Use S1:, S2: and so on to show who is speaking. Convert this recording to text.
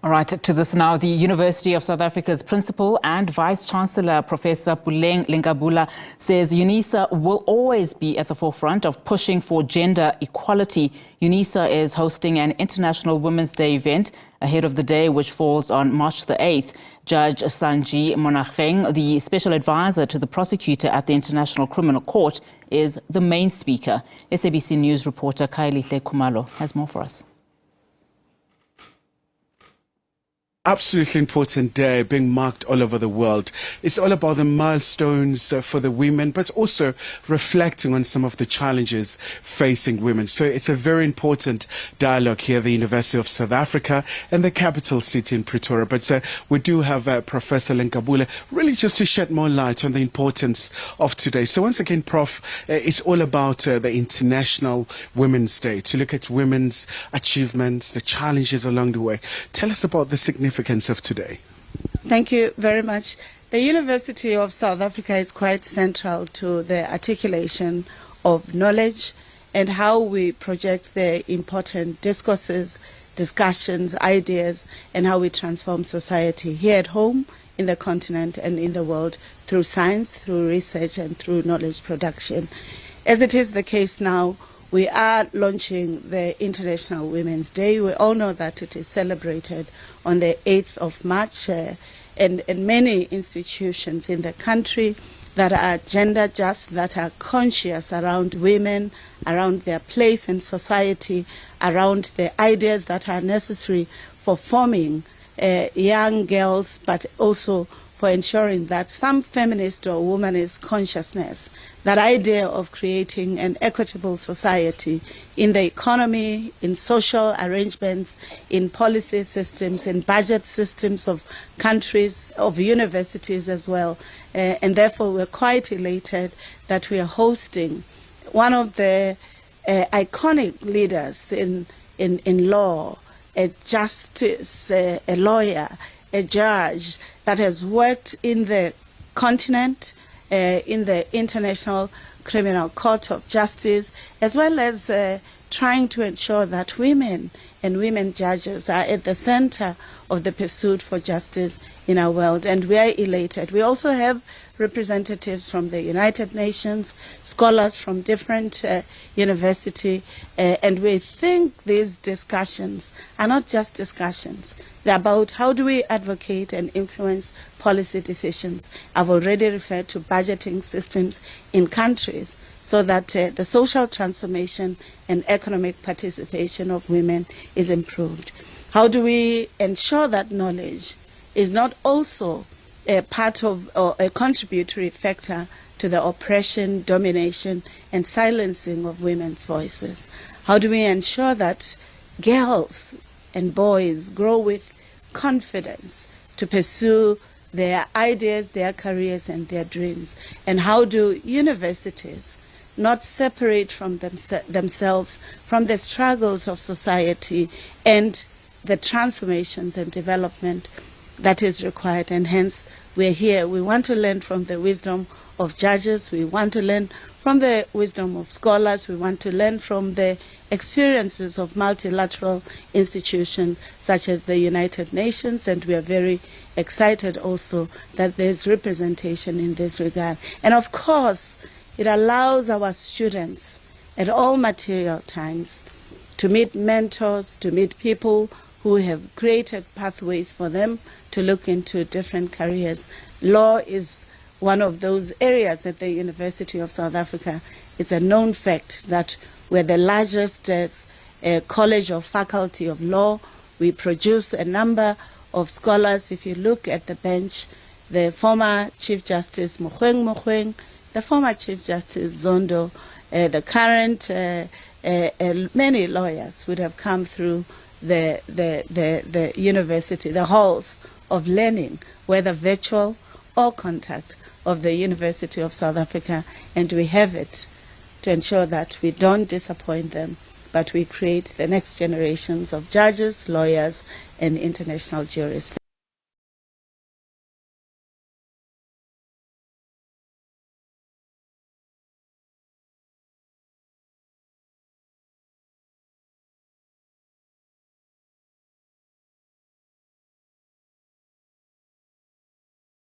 S1: All right, to this now. The University of South Africa's principal and vice-chancellor, Professor Puleng Lenkabula, says UNISA will always be at the forefront of pushing for gender equality. UNISA is hosting an International Women's Day event ahead of the day, which falls on March the 8th. Judge Sanji Monageng, the special advisor to the prosecutor at the International Criminal Court, is the main speaker. SABC News reporter Kylie Kumalo has more for us.
S2: Absolutely important day being marked all over the world. It's all about the milestones for the women, but also reflecting on some of the challenges facing women. So it's a very important dialogue here at the University of South Africa and the capital city in Pretoria. But we do have Professor Lenkabula really just to shed more light on the importance of today. So once again, Prof, it's all about the International Women's Day, to look at women's achievements, the challenges along the way. Tell us about the significance of today.
S3: Thank you very much. The University of South Africa is quite central to the articulation of knowledge and how we project the important discourses, discussions, ideas, and how we transform society here at home, in the continent, and in the world through science, through research, and through knowledge production. As it is the case now, we are launching the International Women's Day. We all know that it is celebrated on the 8th of March, and many institutions in the country that are gender just, that are conscious around women, around their place in society, around the ideas that are necessary for forming young girls, but also for ensuring that some feminist or womanist consciousness, that idea of creating an equitable society in the economy, in social arrangements, in policy systems, in budget systems of countries, of universities as well. And therefore we're quite elated that we are hosting one of the iconic leaders in law, a justice, a lawyer, a judge that has worked in the continent, in the International Criminal Court of Justice, as well as trying to ensure that women and women judges are at the center of the pursuit for justice in our world. And we are elated. We also have representatives from the United Nations, scholars from different universities, and we think these discussions are not just discussions. They're about how do we advocate and influence policy decisions. I've already referred to budgeting systems in countries so that the social transformation and economic participation of women is improved. How do we ensure that knowledge is not also a part of or a contributory factor to the oppression, domination, and silencing of women's voices? How do we ensure that girls and boys grow with confidence to pursue their ideas, their careers, and their dreams? And how do universities not separate from themselves from the struggles of society and the transformations and development that is required? And hence, we're here. We want to learn from the wisdom of judges. We want to learn from the wisdom of scholars. We want to learn from the experiences of multilateral institutions such as the United Nations, and we are very excited also that there's representation in this regard. And of course, it allows our students at all material times to meet mentors, to meet people who have created pathways for them to look into different careers. Law is one of those areas at the University of South Africa. It's a known fact that we're the largest college or faculty of law. We produce a number of scholars. If you look at the bench, the former Chief Justice Mogoeng, the former Chief Justice Zondo, the current many lawyers would have come through the university, the halls of learning, whether virtual or contact, of the University of South Africa, and we have it to ensure that we don't disappoint them, but we create the next generations of judges, lawyers, and international jurists.